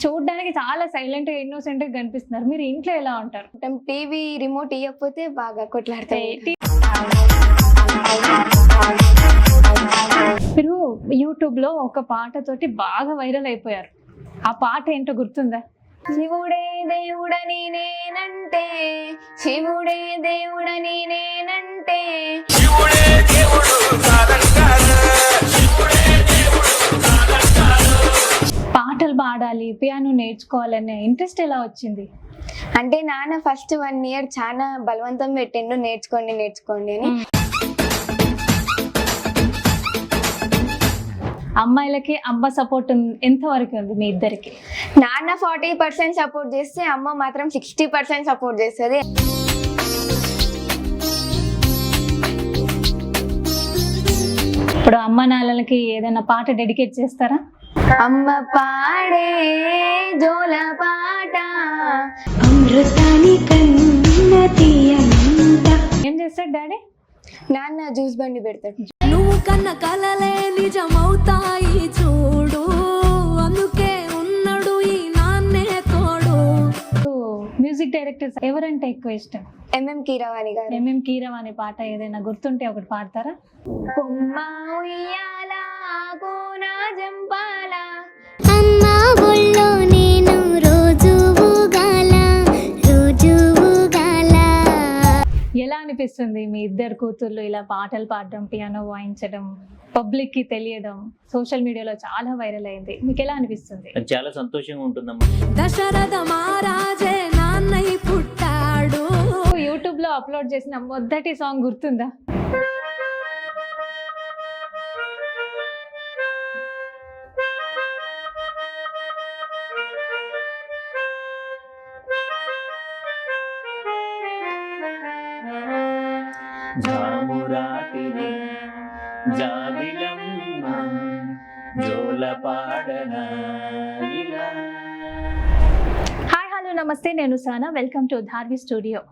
చూడడానికి చాలా సైలెంట్ గా ఇన్నోసెంట్ గా కనిపిస్తున్నారు. మీరు ఇంట్లో ఎలా ఉంటారు? టీవీ రిమోట్ ఇవ్వకపోతే బాగా కొట్లాడతాయి. మీరు యూట్యూబ్ లో ఒక పాటతోటి బాగా వైరల్ అయిపోయారు. ఆ పాట ఏంటో గుర్తుందా? శివుడే దేవుడని నేనంటే, శివుడే దేవుడని నేనంటే, పాటలు పాడాలి, పియానో నేర్చుకోవాలనే ఇంట్రెస్ట్ ఎలా వచ్చింది? అంటే నాన్న ఫస్ట్ 1 year చాలా బలవంతం పెట్టిండు, నేర్చుకోండి అని. అమ్మాయిలకి అమ్మ సపోర్ట్ ఎంత వరకు ఉంది మీ ఇద్దరికి? నాన్న 40% సపోర్ట్ చేస్తే అమ్మ మాత్రం 60% సపోర్ట్ చేస్తుంది. ఇప్పుడు అమ్మ నాన్నలకి ఏదైనా పాట డెడికేట్ చేస్తారా? అమ్మ పాడే జోల పాట అమృతాని కన్న తీయనంట. ఏం చేస్తాడు డాడీ? నాన్న జ్యూస్ బండి పెడతాడు. నువ్వు కన్న కలలే నిజమవుతాయి చూడు, అందుకే ఉన్నాడు ఈ నాన్నే తోడు. మ్యూజిక్ డైరెక్టర్స్ ఎవరంటే ఎక్కువ ఇష్టం? MM కీరవాణి గారు. MM కీరవాణి పాట ఏదైనా గుర్తుంటే ఒకటి పాడతారా? కొమ్మ ఉయ్యాల కోన జంపాల, అమ్మా ఒళ్ళో నేను రోజు ఊగాల, రోజు ఊగాల. ఎలా అనిపిస్తుంది మీ ఇద్దరు కూతుర్లు ఇలా పాటలు పాడడం, పియానో వాయించడం, పబ్లిక్ కి తెలియడం సోషల్ మీడియాలో చాలా వైరల్ అయింది? మీకు ఎలా అనిపిస్తుంది? చాలా సంతోషంగా ఉంటుందమ్మా. దశరథ మహారాజే నాన్నయ్య పుట్టాడు. యూట్యూబ్ లో అప్లోడ్ చేసిన మొదటి సాంగ్ గుర్తుందా? జామురాతిరి జాబిలమ్మ జోల పాడనా ఇలా. హాయ్ హలో నమస్తే, నేను Sana. Welcome to Dharvi studio.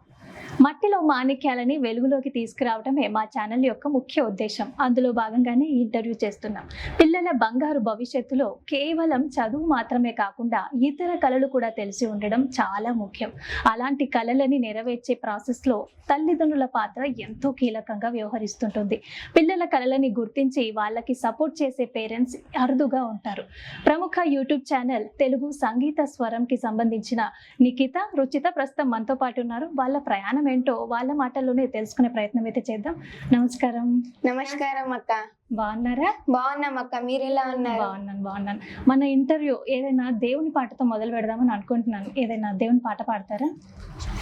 మట్టిలో మాణిక్యాలని వెలుగులోకి తీసుకురావడమే మా ఛానల్ యొక్క ముఖ్య ఉద్దేశం. అందులో భాగంగానే ఈ ఇంటర్వ్యూ చేస్తున్నాం. పిల్లల బంగారు భవిష్యత్తులో కేవలం చదువు మాత్రమే కాకుండా ఇతర కళలు కూడా తెలిసి ఉండడం చాలా ముఖ్యం. అలాంటి కళలని నెరవేర్చే ప్రాసెస్లో తల్లిదండ్రుల పాత్ర ఎంతో కీలకంగా వ్యవహరిస్తుంటుంది. పిల్లల కళలని గుర్తించి వాళ్ళకి సపోర్ట్ చేసే పేరెంట్స్ అరుదుగా ఉంటారు. ప్రముఖ యూట్యూబ్ ఛానల్ తెలుగు సంగీత స్వరంకి సంబంధించిన నిఖిత, రుచిత ప్రస్తుతం మనతో పాటు ఉన్నారు. వాళ్ళ ప్రయాణం ఏంటో వాళ్ళ మాటల్లోనే తెలుసుకునే ప్రయత్నం అయితే చేద్దాం. నమస్కారం. నమస్కారం అక్క. బాగున్నారా? బాగున్నాం అక్క, మీరు ఎలా ఉన్నారు? బాగున్నాను. మన ఇంటర్వ్యూ ఏదైనా దేవుని పాటతో మొదలు పెడదామని అనుకుంటున్నాను. ఏదైనా దేవుని పాట పాడతారా?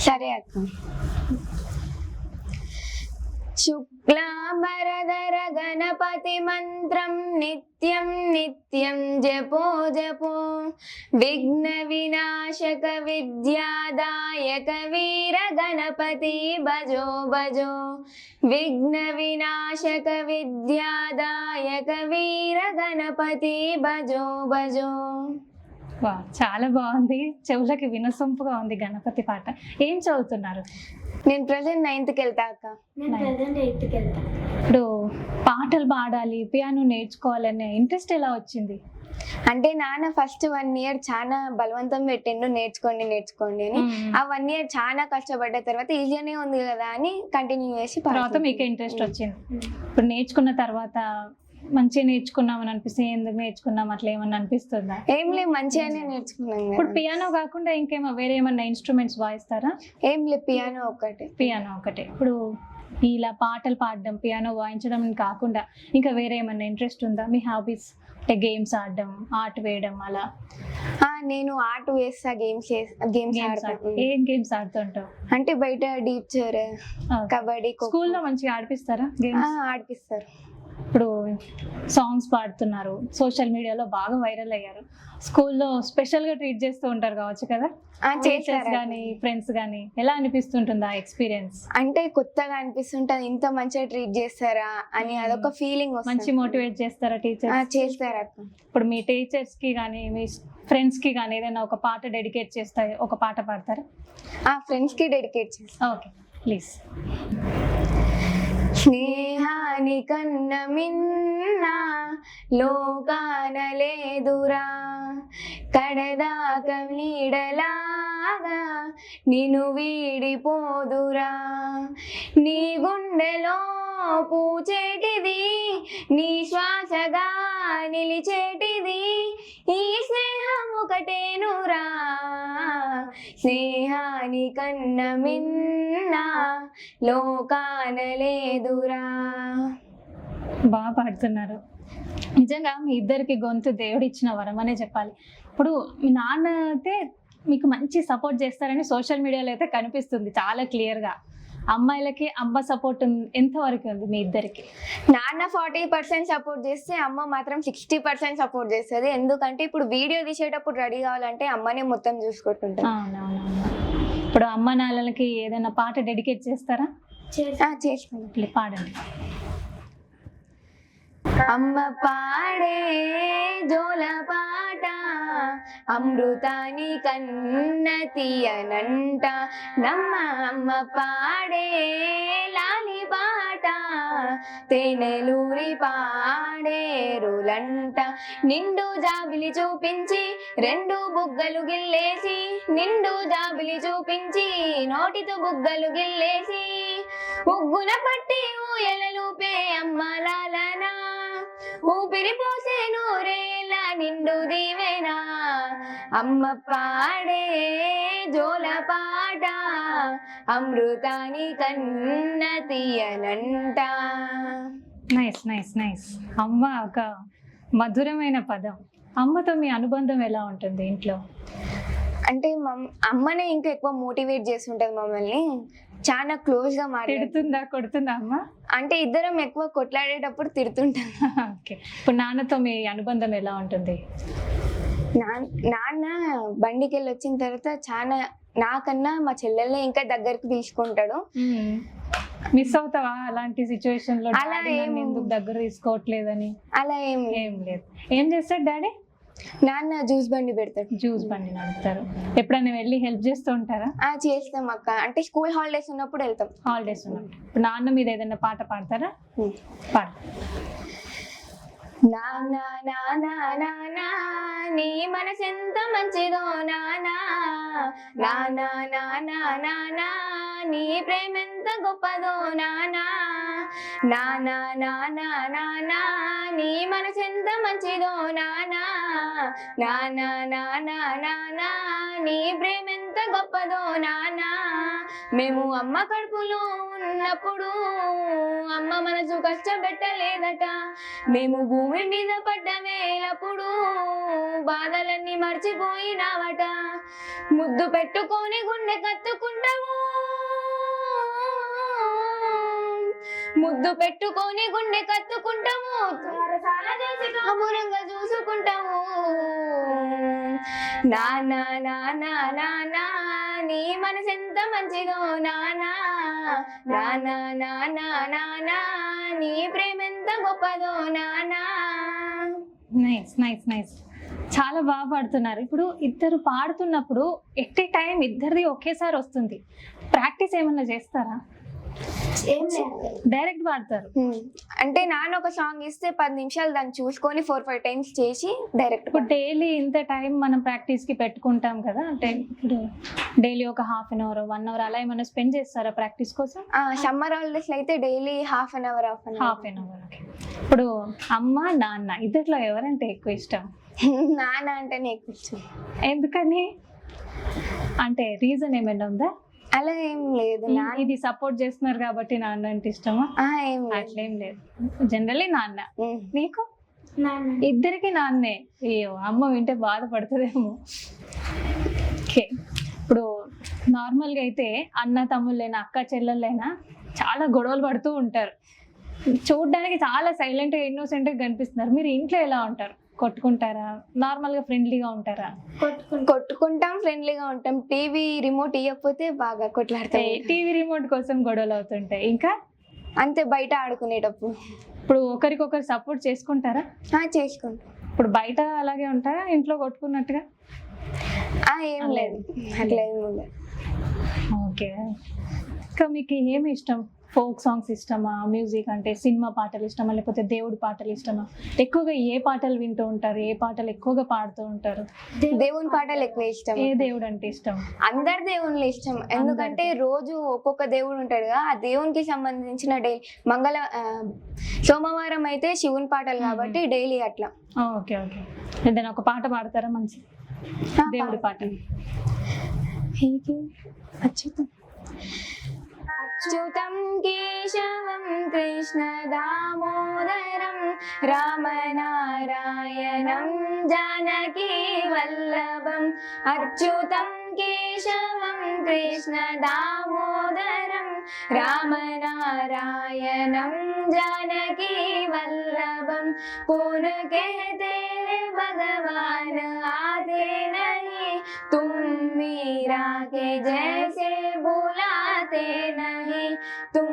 సరే అక్క. శుక్లాంబరధర గణపతి మంత్రం నిత్యం నిత్యం జపో జపో, విఘ్న వినాశక విద్యాదాయక వీర గణపతి భజో భజో, విఘ్న వినాశక విద్యాదాయక వీర గణపతి భజో భజో. వా, చాలా బాగుంది. చెవులకి వినసొంపుగా ఉంది గణపతి పాట. ఏం చదువుతున్నారు? నేను ప్రెసెంట్ 9th వెళ్తా అక్క. ఇప్పుడు పాటలు పాడాలి, పియానో నేర్చుకోవాలనే ఇంట్రెస్ట్ ఎలా వచ్చింది? అంటే నాన్న ఫస్ట్ 1 year చాలా బలవంతం పెట్టిండు, నేర్చుకోండి అని. ఆ 1 year చాలా కష్టపడ్డ తర్వాత ఈజీగానే ఉంది కదా అని కంటిన్యూ చేసి తర్వాత మీకు ఇంట్రెస్ట్ వచ్చింది. ఇప్పుడు నేర్చుకున్న తర్వాత మంచిగా నేర్చుకున్నామని అనిపిస్తే ఎందుకు నేర్చుకున్నాం అట్లా ఏమన్నా అనిపిస్తుందా? ఏం లేదు, మంచిగానే నేర్చుకున్నాం. ఇప్పుడు పియానో కాకుండా ఇంకేమో వేరే ఏమన్నా ఇన్స్ట్రుమెంట్స్ వాయిస్తారా? ఏం లేదు, పియానో ఒకటే. ఇప్పుడు ఇలా పాటలు పాడడం, పియానో వాయించడం కాకుండా ఇంకా వేరే ఏమన్నా ఇంట్రెస్ట్ ఉందా? మీ హాబీస్ అంటే గేమ్స్ ఆడడం, ఆర్ట్ వేయడం అలా? నేను ఆర్ట్ వేస్తా, గేమ్స్ ఆడతాను. ఏం గేమ్స్ ఆడుతుంటావు? అంటే బయట డీప్చర్, కబడ్డీ, స్కూల్లో మంచిగా ఆడిపిస్తారా గేమ్స్? ఆడిపిస్తారు. ఇప్పుడు సాంగ్స్ పాడుతున్నారు, సోషల్ మీడియాలో బాగా వైరల్ అయ్యారు. స్కూల్లో స్పెషల్ గా ట్రీట్ చేస్తూ ఉంటారు కావచ్చు కదా టీచర్స్ గానీ ఫ్రెండ్స్ గానీ? ఎలా అనిపిస్తుంటుంది ఆ ఎక్స్పీరియన్స్? అంటే కొత్తగా అనిపిస్తుంటది, ఇంత మంచిగా ట్రీట్ చేస్తారా అని అదొక ఫీలింగ్. మంచి మోటివేట్ చేస్తారా టీచర్స్? చేస్తారా. ఇప్పుడు మీ టీచర్స్ కి గానీ మీ ఫ్రెండ్స్ కి గానీ ఏదైనా ఒక పాట డెడికేట్ చేస్తే ఒక పాట పాడతారా? ఫ్రెండ్స్ కి డెడికేట్ చేస్తా. Okay please. స్నేహాని కన్న మిన్న లోకాన లేదురా కడదాక నీడలాగా నిన్ను వీడిపోదురా నీ గుండెలో పూచేటిది నీ శ్వాసగా నిలిచేటిది ఈ స్నేహం ఒకటేనురా స్నేహాని కన్న మిన్న లోకాన లేదురా. బాగా పాడుతున్నారు. నిజంగా మీ ఇద్దరికి గొంతు దేవుడు ఇచ్చిన వరం అనే చెప్పాలి. ఇప్పుడు మీ నాన్న అయితే మీకు మంచి సపోర్ట్ చేస్తారని సోషల్ మీడియాలో అయితే కనిపిస్తుంది చాలా క్లియర్గా. అమ్మాయిలకి అమ్మ సపోర్ట్ ఎంతవరకు ఉంది మీ ఇద్దరికి? నాన్న 40% సపోర్ట్ చేస్తే అమ్మ మాత్రం 60% సపోర్ట్ చేస్తుంది. ఎందుకంటే ఇప్పుడు వీడియో తీసేటప్పుడు రెడీ కావాలంటే అమ్మనే మొత్తం చూసుకుంటుంటాం. అవునవునవును. ఇప్పుడు అమ్మ నాన్నలకి ఏదైనా పాట డెడికేట్ చేస్తారా? చేస్తాను. పాడండి. అమ్మ పాడే జోల పాట అమృతాని కన్న తీయనంట నమ్మ అమ్మ పాడే లాలి పాట తేనెలూరి పాడేరులంట నిండు జాబిలి చూపించి రెండు బుగ్గలు గిల్లేసి నిండు జాబిలి చూపించి నోటితో బుగ్గలు గిల్లేసి ఉగ్గున పట్టి ఊయలలుపే అమ్మ లాలనా ఊపిరి పోసే నూరేళ్ళ నిండు దీవెనా అమ్మ పాడే జోల పాట అమృతాని కన్న తీయనంట. Nice nice nice. అమ్మ ఒక మధురమైన పదం. అమ్మతో మీ అనుబంధం ఎలా ఉంటుంది ఇంట్లో? అంటే అమ్మనే ఇంకా ఎక్కువ మోటివేట్ చేస్తుంటది మమ్మల్ని. చాలా క్లోజ్ గా తిడుతుందా కొడుతుందా అమ్మ? అంటే ఇద్దరం ఎక్కువ కొట్లాడేటప్పుడు తిడుతుంటాం. ఓకే. ఇప్పుడు నాన్నతో మీ అనుబంధం ఎలా ఉంటుంది? నాన్న బండికి వెళ్ళి వచ్చిన తర్వాత చాలా నాకన్నా మా చెల్లెల్ని ఇంకా దగ్గరికి తీసుకుంటాడు. మిస్ అవుతావా అలాంటి సిచ్యువేషన్ లో? అలా ఏం ఎందుకు దగ్గర తీసుకోవట్లేదని? అలా ఏం లేదు. ఏం చేస్తాడు డాడీ? నాన్న జ్యూస్ బండి పెడతాడు. జ్యూస్ బండి నడుపుతారు. ఎప్పుడైనా వెళ్ళి హెల్ప్ చేస్తూ ఉంటారా? చేస్తాం అక్క. అంటే స్కూల్ హాలిడేస్ ఉన్నప్పుడు వెళ్తాం. హాలిడేస్ ఉన్నప్పుడు. ఇప్పుడు నాన్న మీద ఏదైనా పాట పాడతారా? పాడు. నానా నానా నానా నీ మనసెంత మంచిదో నానా నానా నానా నానా నీ ప్రేమెంత గొప్పదో నానా నానా నానా నానా నీ మనసెంత మంచిదో నానా నానా నానా నానా నీ ప్రేమెంత గొప్పదో నానా మేము అమ్మ కడుపులో ఉన్నప్పుడు అమ్మ మనసు కష్టపెట్టలేదట మేము భూమి మీద పడ్డ వేలప్పుడు బాధలన్నీ మర్చిపోయినావట ముద్దు పెట్టుకొని గుండె కత్తుకుంటాము ముద్దు పెట్టుకొని గుండె కత్తుకుంటాము అమూరంగా చూసుకుంటాము నానా నానా నానా నీ మనసెంత మంచిదో నానా నానా నానా నానా నీ ప్రేమెంత గొప్పదో నానా. Nice nice nice. చాలా బాగా పాడుతున్నారు. ఇప్పుడు ఇద్దరు పాడుతున్నప్పుడు ఎట్ ఏ టైం ఇద్దరిది ఒకేసారి వస్తుంది. ప్రాక్టీస్ ఏమన్నా చేస్తారా? డైరెక్ట్ పాడతారు? అంటే నాన్న ఒక సాంగ్ ఇస్తే 10 నిమిషాలు దాన్ని చూసుకొని 4-5 టైమ్స్ చేసి డైరెక్ట్. ఇప్పుడు డైలీ ఇంత టైం మనం ప్రాక్టీస్ కి పెట్టుకుంటాం కదా, అంటే ఇప్పుడు డైలీ ఒక హాఫ్ అన్ అవర్ 1 అవర్ అలా ఏమైనా స్పెండ్ చేస్తారా ప్రాక్టీస్ కోసం? సమ్మర్ హాలిడేస్ లో అయితే డైలీ హాఫ్ అన్ అవర్. ఇప్పుడు అమ్మ నాన్న ఇద్దరిలో ఎవరంటే ఎక్కువ ఇష్టం? నాన్న అంటేనే ఎక్కువ ఇష్టం. ఎందుకని? అంటే రీజన్ ఏమైనా ఉందా? అలా ఏం లేదు. ఇది సపోర్ట్ చేస్తున్నారు కాబట్టి నాన్న అంటే ఇష్టమా? అట్లేం లేదు. జనరల్లీ నాన్న. నీకు? ఇద్దరికి నాన్నే. అయ్యో అమ్మ వింటే బాధపడుతుందేమో. ఓకే. ఇప్పుడు నార్మల్గా అయితే అన్న తమ్ముళ్ళైనా అక్క చెల్లెళ్ళైనా చాలా గొడవలు పడుతూ ఉంటారు. చూడడానికి చాలా సైలెంట్ గా ఇన్నోసెంట్ గా కనిపిస్తున్నారు. మీరు ఇంట్లో ఎలా ఉంటారు? కొట్టుకుంటారా? నార్మల్ గా ఫ్రెండ్లీగా ఉంటారా? కొట్టుకుంటాం, ఫ్రెండ్లీగా ఉంటాం. టీవీ రిమోట్ ఇవ్వకపోతే బాగా కొట్లాడతాం. టీవీ రిమోట్ కోసం గొడవలు అవుతుంటాయి. ఇంకా అంతే బయట ఆడుకునేటప్పుడు. ఇప్పుడు ఒకరికొకరు సపోర్ట్ చేసుకుంటారా? చేసుకుంటాం. ఇప్పుడు బయట అలాగే ఉంటారా ఇంట్లో కొట్టుకున్నట్టుగా? ఏం లేదు, అట్లా ఏం లేదు. ఓకే. ఇంకా మీకు ఏమి ఇష్టం ఫోక్ సాంగ్స్ ఇష్టమా, మ్యూజిక్ అంటే సినిమా పాటలు ఇష్టమా, లేకపోతే దేవుడి పాటలు ఇష్టమా? ఎక్కువగా ఏ పాటలు వింటూ ఉంటారు, ఏ పాటలు ఎక్కువగా పాడుతూ ఉంటారు? దేవుని పాటలు ఎక్కువ ఇష్టం. ఏ దేవుడు అంటే ఇష్టం? అందరి దేవుళ్ళు ఇష్టం, ఎందుకంటే రోజు ఒక్కొక్క దేవుడు ఉంటాడు కదా, ఆ దేవునికి సంబంధించిన సోమవారం అయితే శివుని పాటలు కాబట్టి డైలీ అట్లా. Okay okay. ఏదైనా ఒక పాట పాడతారా మంచి దేవుడి పాట? అచ్యుతం కేశవం కృష్ణ దామోదరం రామనారాయణం జానకీ వల్లభం. అచ్యుతం కేశవం కృష్ణ దామోదరం రామనారాయణం జానకీ వల్లభం. कौन कहते भगवान आते नहीं, तुम मीरा के जैसे बुलाते नहीं, तुम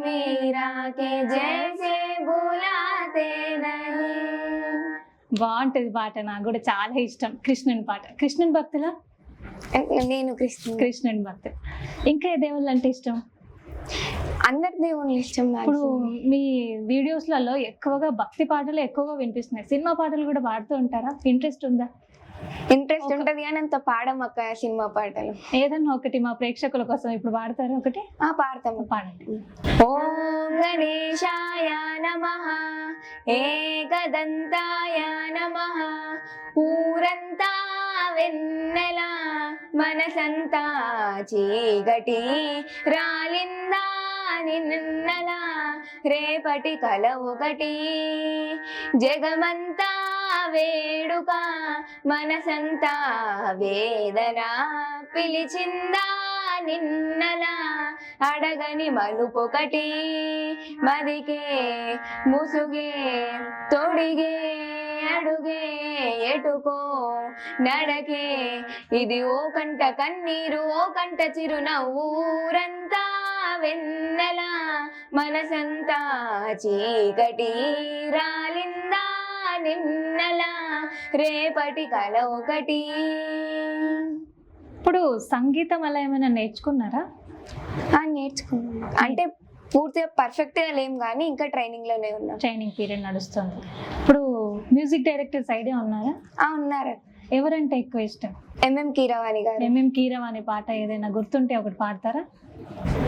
मीरा के जैसे बुलाते नहीं. బాగుంటది పాట, నాకు కూడా చాలా ఇష్టం. కృష్ణుని పాట. కృష్ణుని భక్తులా? నేను కృష్ణుని భక్తులు. ఇంకా ఏ దేవుళ్ళు అంటే ఇష్టం? అందరి దేవుళ్ళు ఇష్టం. ఇప్పుడు మీ వీడియోస్లలో ఎక్కువగా భక్తి పాటలు ఎక్కువగా వినిపిస్తున్నాయి. సినిమా పాటలు కూడా పాడుతూ ఉంటారా? ఇంట్రెస్ట్ ఉందా? ఇంట్రెస్ట్ ఉంటది కానీ అంత పాడమక్క సినిమా పాటలు. ఏదన్నా ఒకటి మా ప్రేక్షకుల కోసం ఇప్పుడు పాడతారా ఒకటి? పాడతాము. పాడండి. ఓం గణేశాయ నమః, ఏకదంతాయ నమః. ఊరంతా వెన్నెల మనసంతా చీకటి రాలిందా నిన్నల, రేపటి కల ఒకటి జగమంతా వేడుక మనసంతా వేదన పిలిచిందా నిన్నల, అడగని మలుపొకటి మదికే ముసుగే తొడిగే అడుగే ఎటుకో నడకే, ఇది ఓ కంట కన్నీరు ఓ కంట చిరునవ్వు. ఊరంతా వెన్నెల మనసంతా చీకటి రాలిందా నిన్నల, రేపటి కల ఒకటి. ఇప్పుడు సంగీతం అలా ఏమైనా నేర్చుకున్నారా? నేర్చుకున్నాను, అంటే పూర్తిగా పర్ఫెక్ట్ గా లేం కానీ ఇంకా ట్రైనింగ్ లోనే ఉన్నాం. ట్రైనింగ్ పీరియడ్ నడుస్తుంది. ఇప్పుడు మ్యూజిక్ డైరెక్టర్స్ ఐడియా ఉన్నారా? ఉన్నారు. ఎవరంటే ఎక్కువ ఇష్టం? ఎంఎం కీరవాణి గారు. ఎంఎం కీరవాణి పాట ఏదైనా గుర్తుంటే ఒకటి పాడతారా?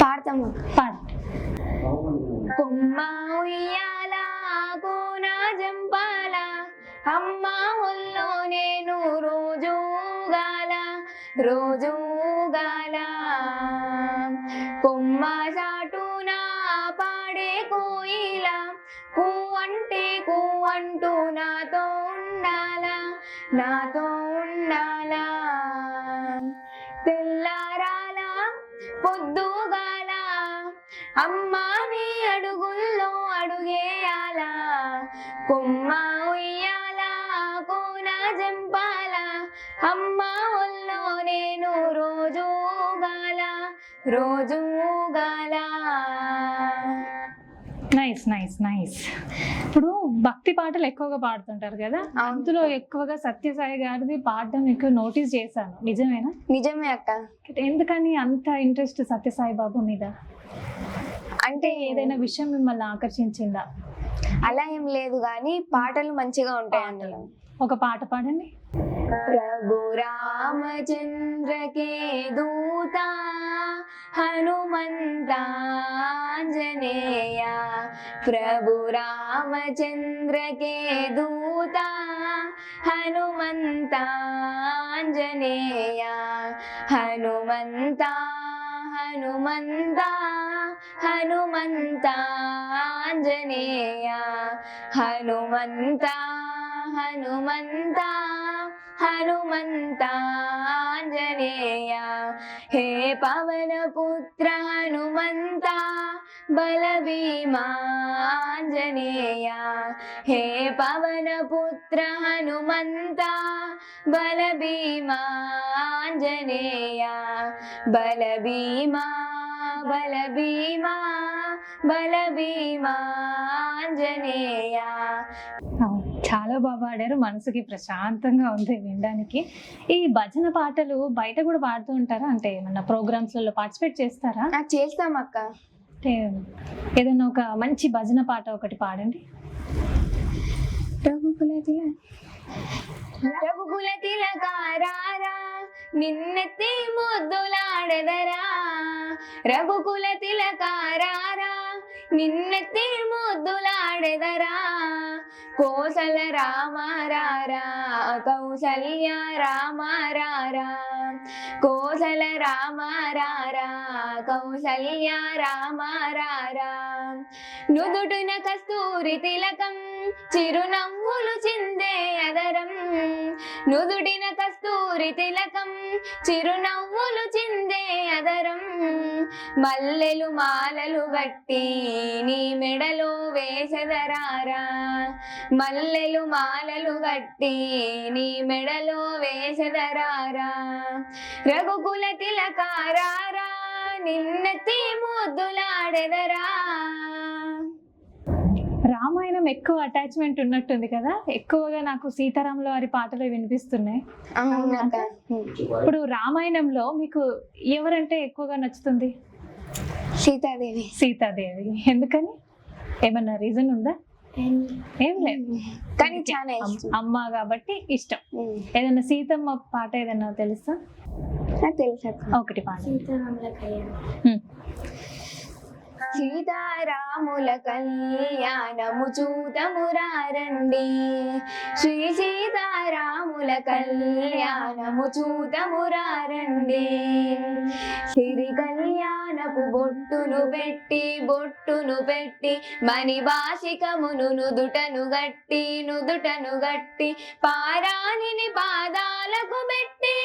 పాడతాము. పాడండి. కొమ్మ ఉయ్యాల కోన జంపాల, అమ్మ ఒళ్ళో నేను రోజు గాల రోజు గాల. కొమ్మ చాటున పాడే కోయిల, కూ అంటే కూ అంటూ నాతో ఉండాలా నాతో ఉండాలా. తెల్లారాల పొద్దుగాల అమ్మా నీ అడుగుల్లో అడుగేయాల. కొమ్మ ఉయ్యాల కోన జంపాల, అమ్మ ఒళ్ళో నేను రోజు గాల రోజు గాల. Nice nice nice. ఇప్పుడు భక్తి పాటలు ఎక్కువగా పాడుతుంటారు కదా, అందులో ఎక్కువగా సత్యసాయి గారిది పాడడం ఎక్కువ నోటీస్ చేశాను. నిజమేనా? నిజమే అక్క. ఎందుకని అంత ఇంట్రెస్ట్ సత్యసాయి బాబు మీద? అంటే ఏదైనా విషయం మిమ్మల్ని ఆకర్షించిందా? అలా ఏం లేదు కానీ పాటలు మంచిగా ఉంటాయి అందులో. ఒక పాట పాడండి. రఘురామచంద్ర కే దూత హనుమంతాంజనేయ, ప్రభు రామచంద్ర కే దూత హనుమంతాంజనేయ. హనుమంత హనుమంత హనుమంతాంజనేయ, హనుమంత హనుమంత హనుమంతాంజనేయ. హే పవన పుత్ర హనుమంత బల భీమాంజనేయ. హే పవన పుత్ర హనుమంత బల భీమాంజనేయ. బల భీమా బల భీమా బల భీమాంజనేయ. చాలా బాగా పాడారు. మనసుకి ప్రశాంతంగా ఉంది వినడానికి. ఈ భజన పాటలు బయట కూడా పాడుతూ ఉంటారా? అంటే ఏమన్నా ప్రోగ్రామ్స్ లో పార్టిసిపేట్ చేస్తారా? చేస్తాం అక్క. అంటే ఏదైనా ఒక మంచి భజన పాట ఒకటి పాడండి. రఘుకుల తిలకారారా నిన్నెత్తి ముద్దులాడెదరా, రఘుకుల తిలకారారా నిన్నెత్తి ముద్దులాడెదరా, కోసల రామారారా కౌసల్య రామారారా, కోసల రామారారా కౌసల్య రామారారా, నుదుటిన కస్తూరి తిలకం చిరునవ్వులు చిందే అదరం, నుదుటిన కస్తూరి తిలకం చిరునవ్వులు చిందే అదరం, మల్లెలు మాలలు గట్టి నీ మెడలో వేసెదరారా, మల్లెలు మాలలు గట్టి నీ మెడలో వేసెదరారా, రఘుకుల తిలకారారా నిన్నెత్తి ముద్దులాడెదరా. రామాయణం ఎక్కువ అటాచ్మెంట్ ఉన్నట్టుంది కదా, ఎక్కువగా నాకు సీతారాముల వారి పాటలు వినిపిస్తున్నాయి. అవునక్క. ఇప్పుడు రామాయణంలో మీకు ఎవరంటే ఎక్కువగా నచ్చుతుంది? సీతాదేవి. సీతాదేవి. ఎందుకని? ఏమన్నా రీజన్ ఉందా? ఏం లేదు, కానీ చాలా ఇష్టం. అమ్మ కాబట్టి ఇష్టం. ఏదైనా సీతమ్మ పాట ఏదైనా తెలుసా? తెలుసా? ఒకటి పాట. సీతారాముల కళ్యాణము చూతమురారండి, శ్రీ సీతారాముల కళ్యాణము చూతమురారండి, సిరి కళ్యాణపు బొట్టును పెట్టి మణిబాసికమును నుదుటను గట్టి పారాణిని పాదాలకు పెట్టి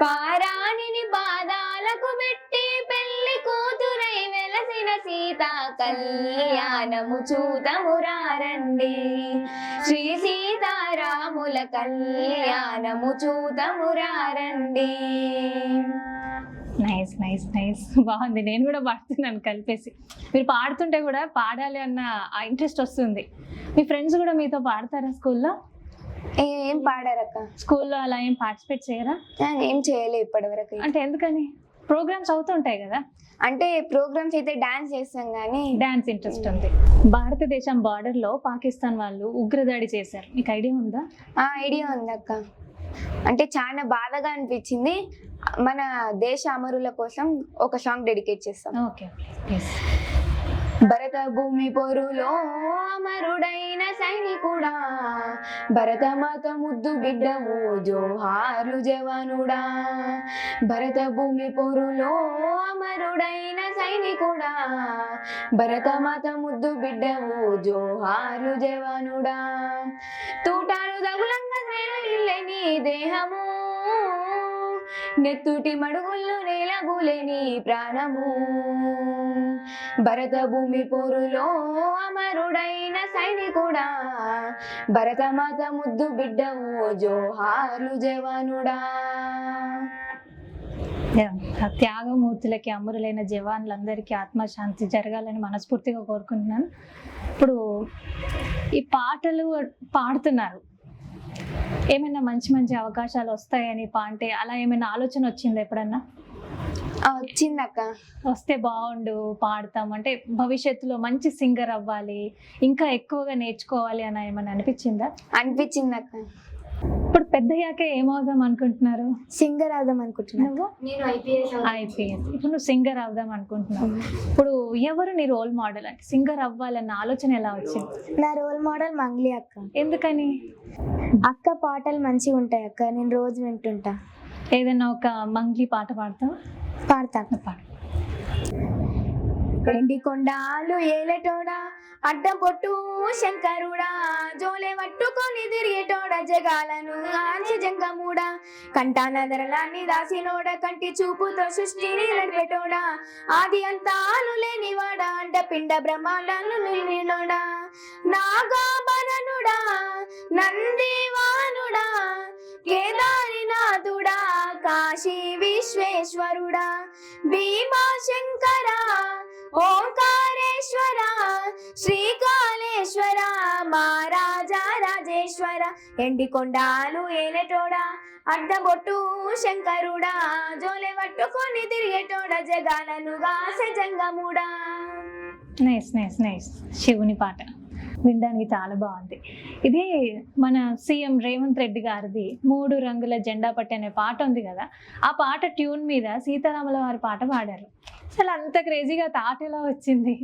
పారాణిని పాదాలకు పెట్టి పెళ్లి కూతురై వెలసిన సీతా కళ్యాణము చూతమురారండి, శ్రీ సీతారాముల కళ్యాణము చూతమురారండి. నైస్ నైస్ నైస్, బాగుంది. నేను కూడా పాడుతున్నాను కలిపేసి. మీరు పాడుతుంటే కూడా పాడాలి అన్న ఇంట్రెస్ట్ వస్తుంది. మీ ఫ్రెండ్స్ కూడా మీతో పాడతారా స్కూల్లో? ఏం పాడారక్క? స్కూల్లో అలా ఏం పార్టిసిపేట్ చేయరా? ఏం చేయలేదు ఇప్పటి వరకు. అంటే ఎందుకని? ప్రోగ్రామ్స్ అవుతుంటాయి కదా. అంటే ప్రోగ్రామ్స్ అయితే డాన్స్ చేస్తాం కానీ డాన్స్ ఇంట్రెస్ట్ ఉంది. భారతదేశం బార్డర్ లో పాకిస్తాన్ వాళ్ళు ఉగ్రదాడి చేశారు, మీకు ఐడియా ఉందా? ఐడియా ఉంది అక్క. అంటే చాలా బాధగా అనిపించింది. మన దేశ అమరుల కోసం ఒక సాంగ్ డెడికేట్ చేస్తాం. ఓకే. భరత భూమి పొరులో అమరుడైన సైనికుడా, భరతమాత ముద్దు బిడ్డవు జోహార్లు జవానుడా, భరత భూమి పొరులో అమరుడైన సైనికుడా, భరతమాత ముద్దు బిడ్డవు జోహార్లు జవానుడా, తూటాలు తగులంగా నీ దేహము, నెత్తుటి మడుగుల్లో నేలగులేని ప్రాణము, భరత భూమి పోరులో అమరుడైన సైనికుడా, భరతమాత ముద్దు బిడ్డవు జోహార్లు జవానుడా. త్యాగమూర్తులకి, అమరులైన జవాన్లందరికీ ఆత్మశాంతి జరగాలని మనస్ఫూర్తిగా కోరుకుంటున్నాను. ఇప్పుడు ఈ పాటలు పాడుతున్నారు, ఏమైనా మంచి మంచి అవకాశాలు వస్తాయని అంటే అలా ఏమైనా ఆలోచన వచ్చిందా ఎప్పుడన్నా? వచ్చిందక్క. వస్తే బాగుండు, పాడతాం అంటే భవిష్యత్తులో మంచి సింగర్ అవ్వాలి, ఇంకా ఎక్కువగా నేర్చుకోవాలి అని ఏమైనా అనిపించిందా? అనిపించిందక్క. ఇప్పుడు పెద్దయ్యాక ఏమవుదాం అనుకుంటున్నారు? సింగర్ అవుదాం అనుకుంటున్నాను. నువ్వు? నేను ఐపీఎస్. ఇప్పుడు నువ్వు సింగర్ అవుదాం అనుకుంటున్నావు. ఇప్పుడు ఎవరు నీ రోల్ మోడల్? అంటే సింగర్ అవ్వాలన్న ఆలోచన ఎలా వచ్చింది? నా రోల్ మోడల్ మంగ్లీ అక్క. ఎందుకని? అక్క పాటలు మంచిగా ఉంటాయి అక్క, నేను రోజు వింటుంటా. ఏదైనా ఒక మంగ్లీ పాట పాడతావా? పాడతా. పాడు. ఎండి కొండాలు ఏలటోడా, అడ్డం పొట్టు శంకరుడా, జోలే పట్టుకొని తిరిగేటోడ, జగాలను ఆంచి జంగముడా, కంటానదరలాన్ని దాసినోడ, కంటి చూపుతో సృష్టిని నడిపేటోడా, ఆది అంతాలు లేనివాడా, అంట పిండ బ్రహ్మాండాలు నిలినోడా, నాగాభరణుడా, నందివానుడా, కేదారినాథుడా, కాశీ విశ్వేశ్వరుడా, భీమా శంకర, ఓంకారేశ్వర, శ్రీకాళేశ్వర, మహారాజా రాజ రాజేశ్వర ఎండికొండాలు ఏలేటోడా అడ్డబొట్టు శంకరుడా జోలె పట్టుకొని తిరిగేటోడ జగాలను గాసె జంగముడా. Nice nice nice. శివుని పాట వినడానికి చాలా బాగుంది. ఇది మన సీఎం రేవంత్ రెడ్డి గారిది 3 రంగుల జెండా పట్టి అనే పాట ఉంది కదా, ఆ పాట ట్యూన్ మీద సీతారాముల వారి పాట పాడారు. అసలు అంత క్రేజీగా థాట్ ఎలా వచ్చింది?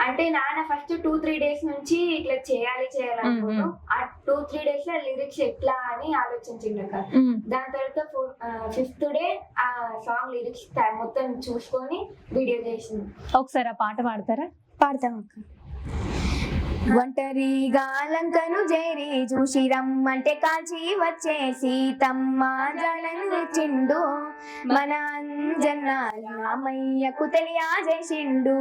అంటే నాన్న ఫస్ట్ 2-3 డేస్ నుంచి ఇట్లా చేయాలనుకుంటూ ఆ 2-3 డేస్ లో లిరిక్స్ ఎట్లా అని ఆలోచించిండు అక్క. దాని తర్వాత 5th డే ఆ సాంగ్ లిరిక్స్ మొత్తం చూసుకొని వీడియో చేసింది. ఒకసారి ఆ పాట పాడతారా? పాడతాం అక్క. ఒంటరిగా లంకను చేరి చూసి రమ్మంటే కాల్చి వచ్చే సీతమ్మ జడను తెచ్చిండు మన అంజన్న రామయ్యకు తెలియజేసిండు.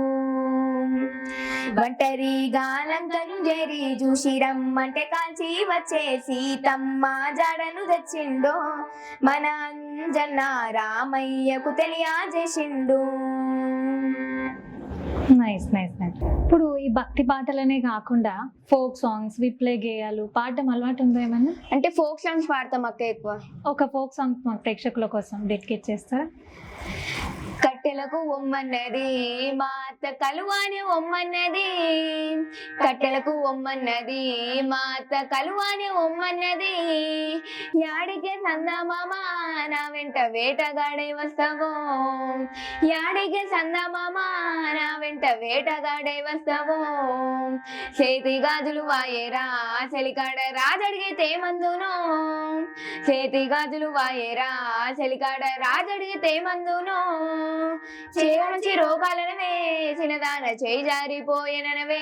ఒంటరిగా లంకను చేరి చూసి రమ్మంటే కాల్చి వచ్చే సీతమ్మ జడను తెచ్చిండు మన అంజన్న రామయ్యకు తెలియజేసిండు. Nice nice nice. ఇప్పుడు ఈ భక్తి పాటలనే కాకుండా ఫోక్ సాంగ్స్, విప్లవ గేయాలు పాడటం అలవాటు ఉందో ఏమన్నా? అంటే ఫోక్ సాంగ్స్ పాడతాం అక్క ఎక్కువ. ఒక ఫోక్ సాంగ్ మా ప్రేక్షకుల కోసం డెడికేట్ చేస్తారా? కట్టెలకు ఒమ్మన్నది మా అత్త కలువాని ఒమ్మన్నది, కట్టెలకు ఒమ్మన్నది మా అత్త కలువాని ఒమ్మన్నది, యాడికే సందమామ నా వెంట వేటగాడే వస్తావో, యాడికే సందమామ నా వెంట వేటగాడే వస్తావో, చేతి గాజులు వాయేరా చెలికాడ రాజడిగితే మందును, చేతి గాజులు వాయేరా చెలికాడ రాజడిగితే మందును, చేమంచి రోగాలనవే చిన్నదాన చేయి జారిపోయినవే,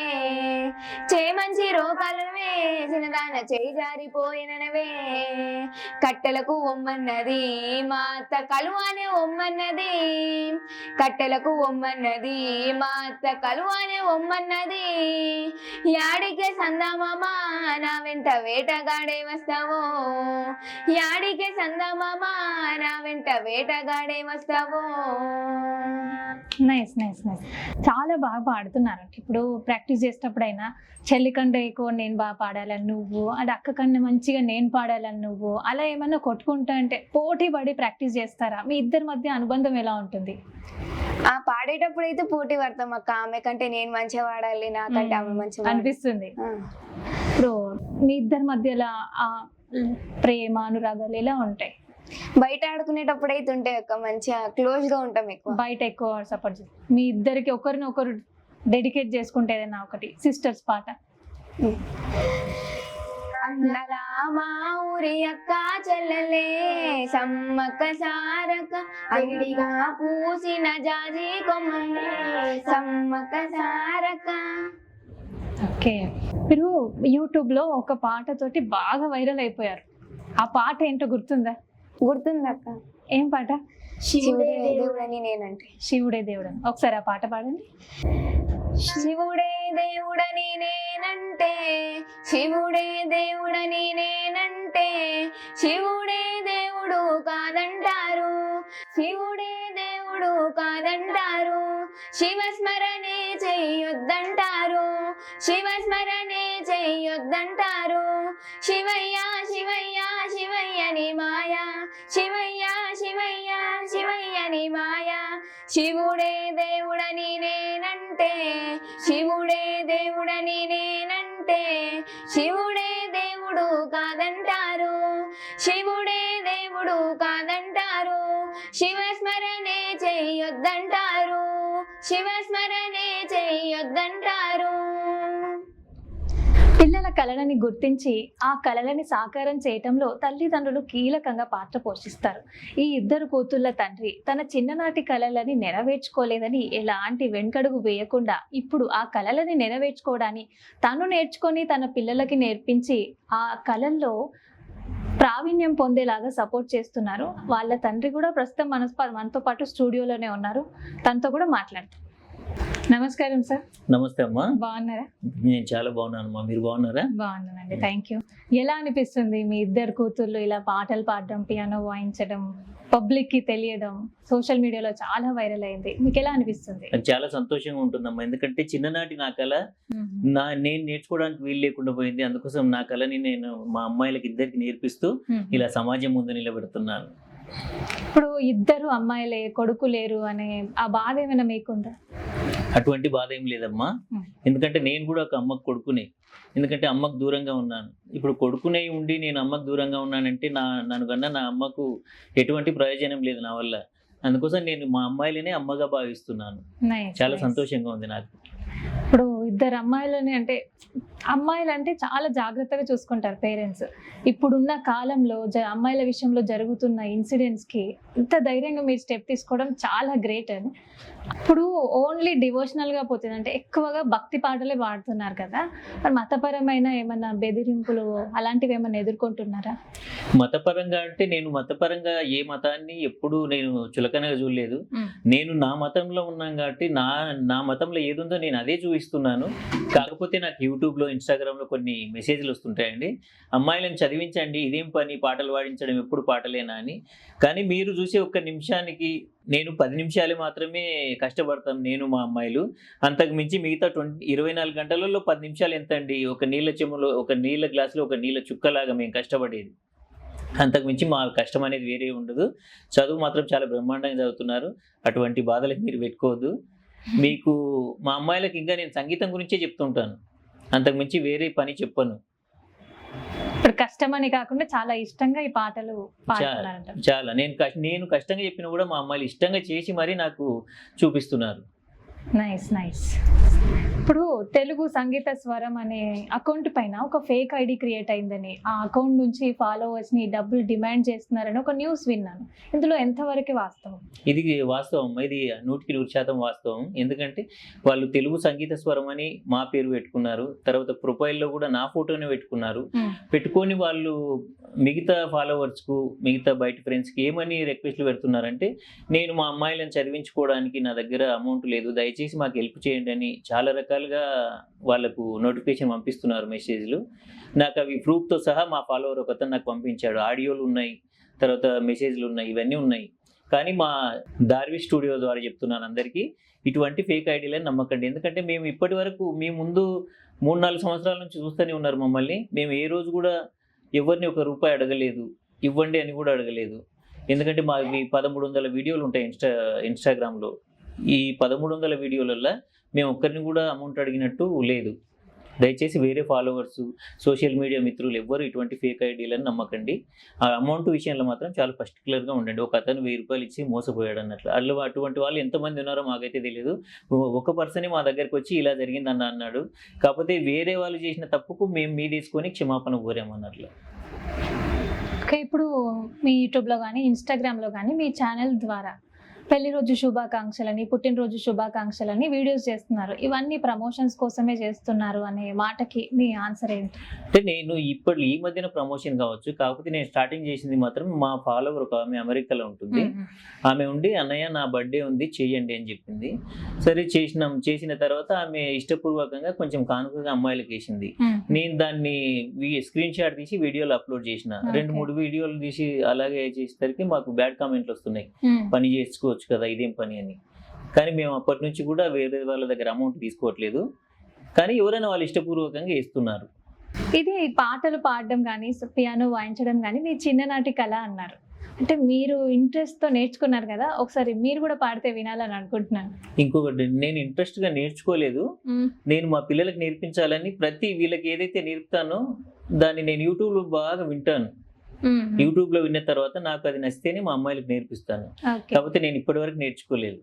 చేమంచి రోగాలనవే చిన్నదాన చేయి జారిపోయినవే, కట్టెలకు ఒమ్మన్నది మా అత్త కలువానే ఒమ్మన్నది, కట్టెలకు ఒమ్మన్నది మా అత్త కలువానే ఒమ్మన్నది, యాడికే సందమామ నా వెంట వేటగాడే వస్తావో, యాడికే సందమామ నా వెంట వేటగాడే వస్తావో. Nice nice nice. చాలా బాగా పాడుతున్నారు. ఇప్పుడు ప్రాక్టీస్ చేసేటప్పుడైనా చెల్లి కంటే ఎక్కువ నేను బాగా పాడాలని నువ్వు, అది అక్క కన్నా మంచిగా నేను పాడాలని నువ్వు, అలా ఏమన్నా కొట్టుకుంటా అంటే పోటీ పడి ప్రాక్టీస్ చేస్తారా? మీ ఇద్దరి మధ్య అనుబంధం ఎలా ఉంటుంది? ఆ పాడేటప్పుడు అయితే పోటీ పడతాం అక్క. ఆమె కంటే నేను మంచిగా పాడాలి, నాకంటే ఆమె మంచిగా అనిపిస్తుంది. ఇప్పుడు మీ ఇద్దరి మధ్యలో ఆ ప్రేమ అనురాగాలు ఎలా ఉంటాయి? బయట ఆడుకునేటప్పుడు అయితే ఉంటాయి అక్క, మంచిగా క్లోజ్ గా ఉంటాం ఎక్కువ. బయట ఎక్కువ సపోర్ట్ మీ ఇద్దరికి ఒకరినొకరు డెడికేట్ చేసుకుంటే ఏదైనా ఒకటి సిస్టర్స్ పాట. అన్నలా మా ఊరి అక్క చెల్లెలే సమ్మక్క సారక్క అడిగా పూసిన జాజి కొమ్మలే సమ్మక్క సారక్క. ఓకే, మీరు యూట్యూబ్ లో ఒక పాటతోటి బాగా వైరల్ అయిపోయారు. ఆ పాట ఏంటో గుర్తుందా? గుర్తుంది అక్క. ఏం పాట? శివుడే దేవుడని నేనంటే. శివుడే దేవుడు. ఒకసారి ఆ పాట పాడండి. శివుడే దేవుడని నేనంటే, శివుడే దేవుడని నేనంటే, శివుడే దేవుడు కాదంటారు, శివుడే దేవుడు కాదంటారు, శివస్మరణే చెయ్యొద్దంటారు, శివస్మరణే చెయ్యొద్దంటారు, శివయ్య శివయ్య శివయ్యని మాయా, శివయ్య శివయ్య శివయ్యని మాయా, శివుడే దేవుడని నేనంటే, శివుడే దేవుడని నేనంటే, శివుడే దేవుడు కాదంటారు, శివుడే దేవుడు కాదంటారు, శివస్మరణే చెయ్యొద్దంటారు, శివస్మరణే చెయ్యొద్దంటారు. పిల్లల కళలని గుర్తించి ఆ కళలని సాకారం చేయటంలో తల్లిదండ్రులు కీలకంగా పాత్ర పోషిస్తారు. ఈ ఇద్దరు కూతుళ్ళ తండ్రి తన చిన్ననాటి కళలని నెరవేర్చుకోలేదని ఎలాంటి వెనుకడుగు వేయకుండా ఇప్పుడు ఆ కళలని నెరవేర్చుకోవడాన్ని తను నేర్చుకొని తన పిల్లలకి నేర్పించి ఆ కళల్లో ప్రావీణ్యం పొందేలాగా సపోర్ట్ చేస్తున్నారు. వాళ్ళ తండ్రి కూడా ప్రస్తుతం మనతో పాటు స్టూడియోలోనే ఉన్నారు. తనతో కూడా మాట్లాడతాం. నమస్కారం సార్. నమస్తే అమ్మా, బాగున్నారా? నేను చాలా బాగున్నాను అమ్మా, మీరు బాగున్నారా? బాగున్నానండి, థ్యాంక్ యూ. ఎలా అనిపిస్తుంది మీ ఇద్దరు కూతుర్లు ఇలా పాటలు పాడడం, పియానో వాయించడం, పబ్లిక్ కి తెలియడం, సోషల్ మీడియాలో చాలా వైరల్ అయింది, మీకు ఎలా అనిపిస్తుంది? నాకు చాలా సంతోషంగా ఉంటుందమ్మా, ఎందుకంటే చిన్ననాటి నా కళ నేను నేర్చుకోవడానికి వీలు లేకుండా పోయింది. అందుకోసం నా కళని నేను మా అమ్మాయిలకి ఇద్దరికి నేర్పిస్తూ ఇలా సమాజం ముందు నిలబెడుతున్నాను. ఇప్పుడు ఇద్దరు అమ్మాయిలే, కొడుకు లేరు అనే ఆ బాధ ఏమైనా మీకుందా? అటువంటి బాధ ఏం లేదమ్మా, ఎందుకంటే నేను కూడా ఒక అమ్మకు కొడుకునే. ఎందుకంటే అమ్మకు దూరంగా ఉన్నాను. ఇప్పుడు కొడుకునే ఉండి నేను అమ్మకు దూరంగా ఉన్నానంటే నన్ను కన్నా నా అమ్మకు ఎటువంటి ప్రయోజనం లేదు నా వల్ల. అందుకోసం నేను మా అమ్మాయిలనే అమ్మగా భావిస్తున్నాను. Nice, చాలా nice. సంతోషంగా ఉంది నాకు. ఇప్పుడు ఇద్దరు అమ్మాయిలని అంటే అమ్మాయిలు అంటే చాలా జాగ్రత్తగా చూసుకుంటారు పేరెంట్స్. ఇప్పుడున్న కాలంలో అమ్మాయిల విషయంలో జరుగుతున్న ఇన్సిడెంట్స్ కి ఇంత ధైర్యంగా మీరు స్టెప్ తీసుకోవడం చాలా గ్రేట్ అని. ఇప్పుడు ఓన్లీ డివోషనల్ గా పోతుంది, అంటే ఎక్కువగా భక్తి పాటలే పాడుతున్నారు కదా, మరి మతపరమైన ఏమన్నా బెదిరింపులు అలాంటివి ఏమన్నా ఎదుర్కొంటున్నారా? మతపరంగా అంటే నేను మతపరంగా ఏ మతాన్ని ఎప్పుడు నేను చులకనగా చూడలేదు. నేను నా మతంలో ఉన్నాను కాబట్టి నా మతంలో ఏది ఉందో నేను అదే చూపిస్తున్నాను. కాకపోతే నాకు యూట్యూబ్లో, ఇన్స్టాగ్రామ్లో కొన్ని మెసేజ్లు వస్తుంటాయండి, అమ్మాయిలను చదివించండి, ఇదేం పని పాటలు పాడించడం, ఎప్పుడు పాటలేనా అని. కానీ మీరు చూసే ఒక్క నిమిషానికి నేను 10 నిమిషాలు మాత్రమే కష్టపడతాం, నేను మా అమ్మాయిలు. అంతకు మించి మిగతా 24 గంటలలో 10 నిమిషాలు ఎంత అండి? ఒక నీళ్ళ చెమ్ములో, ఒక నీళ్ళ గ్లాసులో ఒక నీళ్ళ చుక్కలాగా మేము కష్టపడేది. అంతకు మించి మా కష్టం అనేది వేరే ఉండదు. చదువు మాత్రం చాలా బ్రహ్మాండంగా చదువుతున్నారు, అటువంటి బాధలకు మీరు పెట్టుకోవద్దు. మీకు మా అమ్మాయిలకు ఇంకా నేను సంగీతం గురించే చెప్తుంటాను, అంతకు మించి వేరే పని చెప్పను. ఇప్పుడు కష్టం అని కాకుండా చాలా ఇష్టంగా ఈ పాటలు పాడుతున్నారంట. చాలా నేను కష్టంగా చెప్పినా కూడా మా అమ్మాయిలు ఇష్టంగా చేసి మరీ నాకు చూపిస్తున్నారు. Nice nice. ఇప్పుడు తెలుగు సంగీత స్వరం అనే అకౌంట్ పైన ఒక ఫేక్ ఐడి క్రియేట్ అయిందని, ఆ అకౌంట్ నుంచి ఫాలోవర్స్ ని డబ్బులు డిమాండ్ చేస్తున్నారని ఒక న్యూస్ విన్నాను. ఇందులో ఎంతవరకు వాస్తవం? ఇది వాస్తవం, ఇది 100% వాస్తవం. ఎందుకంటే వాళ్ళు తెలుగు సంగీత స్వరం అని మా పేరు పెట్టుకున్నారు, తర్వాత ప్రొఫైల్లో కూడా నా ఫోటోనే పెట్టుకున్నారు. పెట్టుకొని వాళ్ళు మిగతా ఫాలోవర్స్కు, మిగతా బయట ఫ్రెండ్స్కి ఏమని రిక్వెస్ట్లు పెడుతున్నారంటే, నేను మా అమ్మాయిలను చదివించుకోవడానికి నా దగ్గర అమౌంట్ లేదు, దయచేసి మాకు హెల్ప్ చేయండి అని చాలా రకాలుగా వాళ్ళకు నోటిఫికేషన్ పంపిస్తున్నారు మెసేజ్లు. నాకు అవి ప్రూఫ్తో సహా మా ఫాలోవర్ ఒకతను నాకు పంపించాడు, ఆడియోలు ఉన్నాయి, తర్వాత మెసేజ్లు ఉన్నాయి, ఇవన్నీ ఉన్నాయి. కానీ మా ధార్వి స్టూడియో ద్వారా చెప్తున్నాను అందరికీ, ఇటువంటి ఫేక్ ఐడీలని నమ్మకండి. ఎందుకంటే మేము ఇప్పటి వరకు, మీ ముందు 3-4 సంవత్సరాల నుంచి చూస్తూనే ఉన్నారు మమ్మల్ని. మేము ఏ రోజు కూడా ఎవరిని ₹1 అడగలేదు, ఇవ్వండి అని కూడా అడగలేదు. ఎందుకంటే మావి 1300 వీడియోలు ఉంటాయి ఇన్స్టాగ్రామ్లో. ఈ 1300 వీడియోలలో మేము ఒక్కరిని కూడా అమౌంట్ అడిగినట్టు లేదు. దయచేసి వేరే ఫాలోవర్స్, సోషల్ మీడియా మిత్రులు ఎవ్వరు ఇటువంటి ఫేక్ ఐడీలను నమ్మకండి. ఆ అమౌంట్ విషయంలో మాత్రం చాలా పర్టికులర్గా ఉండండి. ఒక అతను ₹1000 ఇచ్చి మోసపోయాడు అన్నట్లు. అటువంటి వాళ్ళు ఎంతమంది ఉన్నారో మాకైతే తెలియదు. ఒక పర్సనే మా దగ్గరికి వచ్చి ఇలా జరిగింది అన్నాడు. కాకపోతే వేరే వాళ్ళు చేసిన తప్పుకు మేము మీ తీసుకొని క్షమాపణ కోరామన్నట్లు. ఓకే, ఇప్పుడు మీ యూట్యూబ్లో కానీ ఇన్స్టాగ్రామ్లో కానీ మీ ఛానల్ ద్వారా పెళ్లి రోజు శుభాకాంక్షలని, పుట్టినరోజు శుభాకాంక్షలని వీడియోస్ చేస్తున్నారు, ఇవన్నీ ప్రమోషన్స్ కోసమే చేస్తున్నారు అనే మాటకి మీ ఆన్సర్ ఏంటి? అంటే నేను ఈ మధ్యన ప్రమోషన్ కావచ్చు, కాకపోతే నేను స్టార్టింగ్ చేసింది మాత్రం మా ఫాలోవర్ ఒక ఆమె అమెరికాలో ఉంటుంది. ఆమె ఉండి అన్నయ్య నా బర్త్డే ఉంది చేయండి అని చెప్పింది. సరే చేసిన తర్వాత ఆమె ఇష్టపూర్వకంగా కొంచెం కానుకగా అమ్మాయిలకు వేసింది. నేను దాన్ని స్క్రీన్ షాట్ తీసి వీడియోలు అప్లోడ్ చేసిన. 2-3 వీడియోలు తీసి అలాగే చేసేసరికి మాకు బ్యాడ్ కామెంట్లు వస్తున్నాయి, పని చేసుకోవచ్చు కదా, ఇదేం పని అని. కానీ మేము అప్పటి నుంచి కూడా వేరే వాళ్ళ దగ్గర అమౌంట్ తీసుకోవట్లేదు, కానీ ఎవరైనా వాళ్ళు ఇష్టపూర్వకంగా ఇస్తున్నారు. ఇది పాటలు పాడడం కానీ, పియానో వాయించడం కానీ మీ చిన్ననాటి కళ అన్నారు, అంటే మీరు ఇంట్రెస్ట్తో నేర్చుకున్నారు కదా, ఒకసారి మీరు కూడా పాడితే వినాలని అనుకుంటున్నాను. ఇంకొకటి, నేను ఇంట్రెస్ట్గా నేర్చుకోలేదు, నేను మా పిల్లలకు నేర్పించాలని వీళ్ళకి ఏదైతే నేర్పుతానో దాన్ని నేను యూట్యూబ్లో బాగా వింటాను. యూట్యూబ్లో విన్న తర్వాత నాకు అది నచ్చితేనే మా అమ్మాయిలకు నేర్పిస్తాను. కాకపోతే నేను ఇప్పటి వరకు నేర్చుకోలేదు.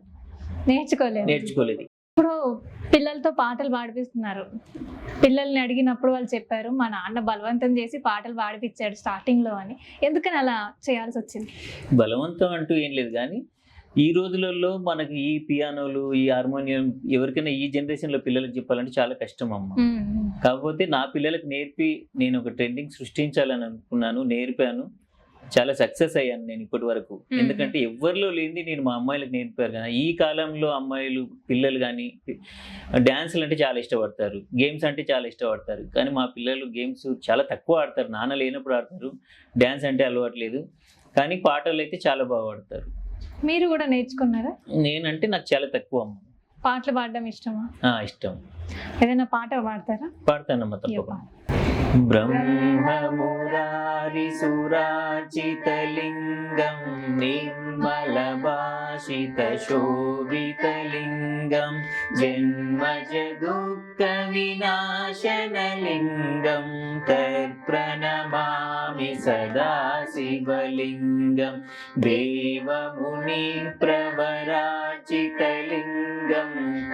ఇప్పుడు పిల్లలతో పాటలు పాడిపిస్తున్నారు, పిల్లల్ని అడిగినప్పుడు వాళ్ళు చెప్పారు మా నాన్న బలవంతం చేసి పాటలు పాడిపించాడు స్టార్టింగ్ లో అని. ఎందుకని అలా చేయాల్సి వచ్చింది? బలవంతం అంటూ ఏం లేదు, కానీ ఈ రోజులలో మనకి ఈ పియానోలు, ఈ హార్మోనియం ఎవరికైనా ఈ జనరేషన్లో పిల్లలకు చెప్పాలంటే చాలా కష్టం అమ్మ. కాకపోతే నా పిల్లలకు నేర్పి నేను ఒక ట్రెండింగ్ సృష్టించాలని అనుకున్నాను, నేర్పాను. చాలా సక్సెస్ అయ్యాను నేను ఇప్పటి వరకు. ఎందుకంటే ఎవరిలో లేనిది నేను మా అమ్మాయిలకు నేర్పారు కదా. ఈ కాలంలో అమ్మాయిలు పిల్లలు కానీ డ్యాన్సులు అంటే చాలా ఇష్టపడతారు, గేమ్స్ అంటే చాలా ఇష్టపడతారు. కానీ మా పిల్లలు గేమ్స్ చాలా తక్కువ ఆడతారు, నాన్న లేనప్పుడు ఆడతారు. డ్యాన్స్ అంటే అలవాట్లేదు, కానీ పాటలు అయితే చాలా బాగా పాడతారు. మీరు కూడా నేర్చుకున్నారా? నేనంటే నాకు చాలా తక్కువ అమ్మ. పాటలు పాడడం ఇష్టమా? ఇష్టం. ఏదైనా పాట పాడతారా? పాడతానమ్మా తప్పకుండా. బ్రహ్మమురారి సురాచితలింగం నిర్మల భాషిత శోభితలింగం జన్మజ దుఃఖ వినాశనలింగం తర్ప్రణమామి సదా శివలింగం దేవముని ప్రవరాచితలింగం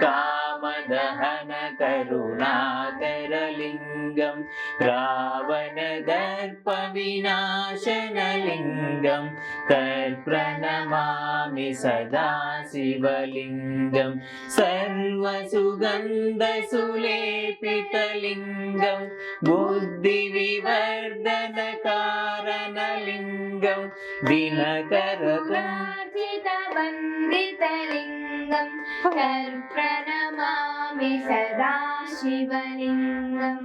కామదహన కరుణాకరలింగం రావణ దర్ప వినాశనలింగం తర్ప్రణమామి సదా శివలింగం సర్వసుగంధ సులేపితలింగం బుద్ధి వివర్ధన కారణలింగం దినకర వందితలింగం ప్రణమామి సదా శివలింగం.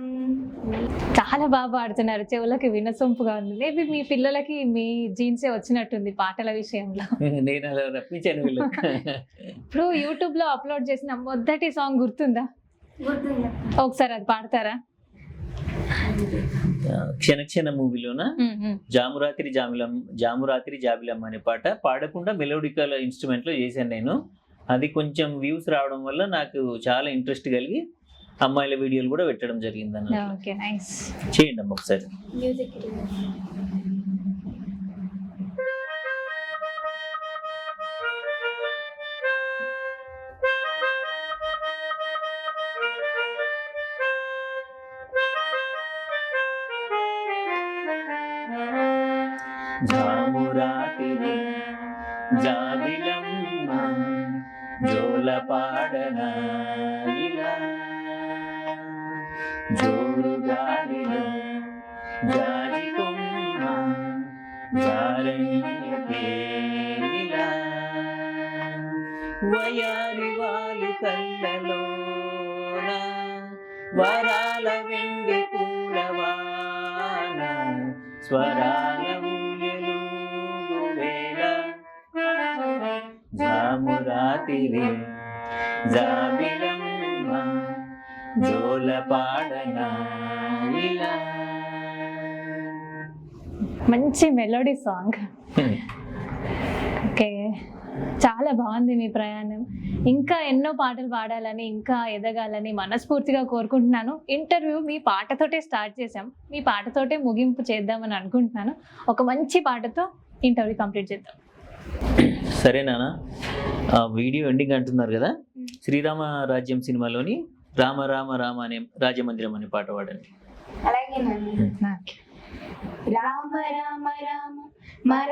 చాలా బాగా పాడుతున్నారు, చెవులకి వినసొంపుగా ఉంది. మేబీ మీ పిల్లలకి మీ జీన్సే వచ్చినట్టుంది పాటల విషయంలో. నేను అలా రప్పించాను వీళ్ళకి. ఇప్పుడు యూట్యూబ్ లో అప్లోడ్ చేసిన మొదటి సాంగ్ గుర్తుందా? గుర్తుందా? ఒకసారి అది పాడతారా? క్షణక్షణ మూవీలోన జామురాత్రి జాబిలమ్మ అనే పాట పాడకుండా మెలోడికల్ ఇన్స్ట్రుమెంట్ లో చేశాను నేను. అది కొంచెం వ్యూస్ రావడం వల్ల నాకు చాలా ఇంట్రెస్ట్ కలిగి అమ్మాయిల వీడియోలు కూడా పెట్టడం జరిగింది అన్న. Okay, nice. చేయండి అమ్మ ఒకసారి. మ్యూజిక్ జామురాతిరి జాబిలమ్మ జోల పాడన ఇలా జోరు గాలిలో జారి కొమ్మ జారనీలా వయారి వాళ్ళు కళ్ళలోన వరాల వెండి పూలవాన స్వరాల జామురాతిరి జాబిలమ్మ జోల పాడన ఇలా. మంచి మెలోడీ సాంగ్. ఓకే, చాలా బాగుంది మీ ప్రయాణం. ఇంకా ఎన్నో పాటలు పాడాలని, ఇంకా ఎదగాలని మనస్ఫూర్తిగా కోరుకుంటున్నాను. ఇంటర్వ్యూ మీ పాటతోటే స్టార్ట్ చేసాం, మీ పాటతోటే ముగింపు చేద్దామని అనుకుంటున్నాను. ఒక మంచి పాటతో ఇంటర్వ్యూ కంప్లీట్ చేద్దాం. సరేనా? వీడియో ఎండింగ్ అంటున్నారు కదా, శ్రీరామ రాజ్యం సినిమాలోని రామ రామ రామ అనే రాజమందిరం అనే పాట పాడండి. అలాగే రామ రామ రామ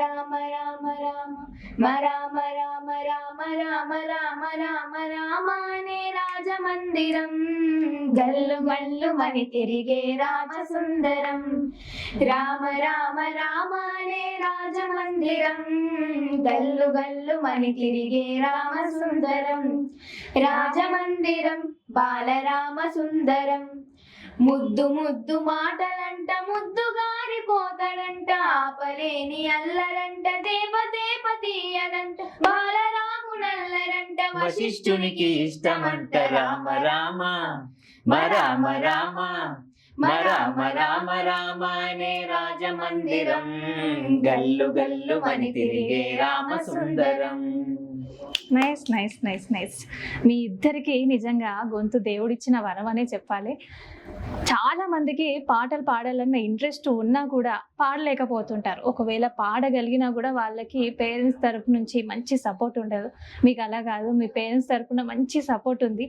రామ రామ రామ రామ రామ రామ రామ రామ రామ రామ అనే రాజమందిరం గల్లు గల్లు మని తిరిగే రామ సుందరం. రామ రామ రామ అనే రాజమందిరం గల్లు గల్లు మని తిరిగే రామ సుందరం. రాజమందిరం బాలరామ సుందరం ముద్దు ముద్దు మాటలంట ముద్దు గారిపోతాడంట ఆపలేని అల్లరంట దేపదేప తీయనంట బాలరామునల్లరంట వశిష్ఠునికి ఇష్టమంట రామ రామ రామ రామ రామ రామ రామ అనే రాజమందిరం గల్లు గల్లు మని తిరిగే Rama Sundaram. Nice nice nice nice. మీ ఇద్దరికి నిజంగా గొంతు దేవుడిచ్చిన వరం అనే చెప్పాలి. చాలా మందికి పాటలు పాడాలన్న ఇంట్రెస్ట్ ఉన్నా కూడా పాడలేకపోతుంటారు. ఒకవేళ పాడగలిగినా కూడా వాళ్ళకి పేరెంట్స్ తరపు నుంచి మంచి సపోర్ట్ ఉండదు. మీకు అలా కాదు, మీ పేరెంట్స్ తరపున మంచి సపోర్ట్ ఉంది.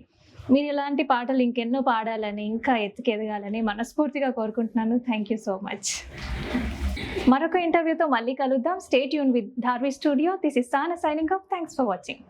మీరు ఇలాంటి పాటలు ఇంకెన్నో పాడాలని, ఇంకా ఎదగాలని మనస్ఫూర్తిగా కోరుకుంటున్నాను. Thank you so much. మరొక ఇంటర్వ్యూతో మళ్ళీ కలుద్దాం. Stay tune with Dharvi studio. This is Sana signing off. Thanks for watching.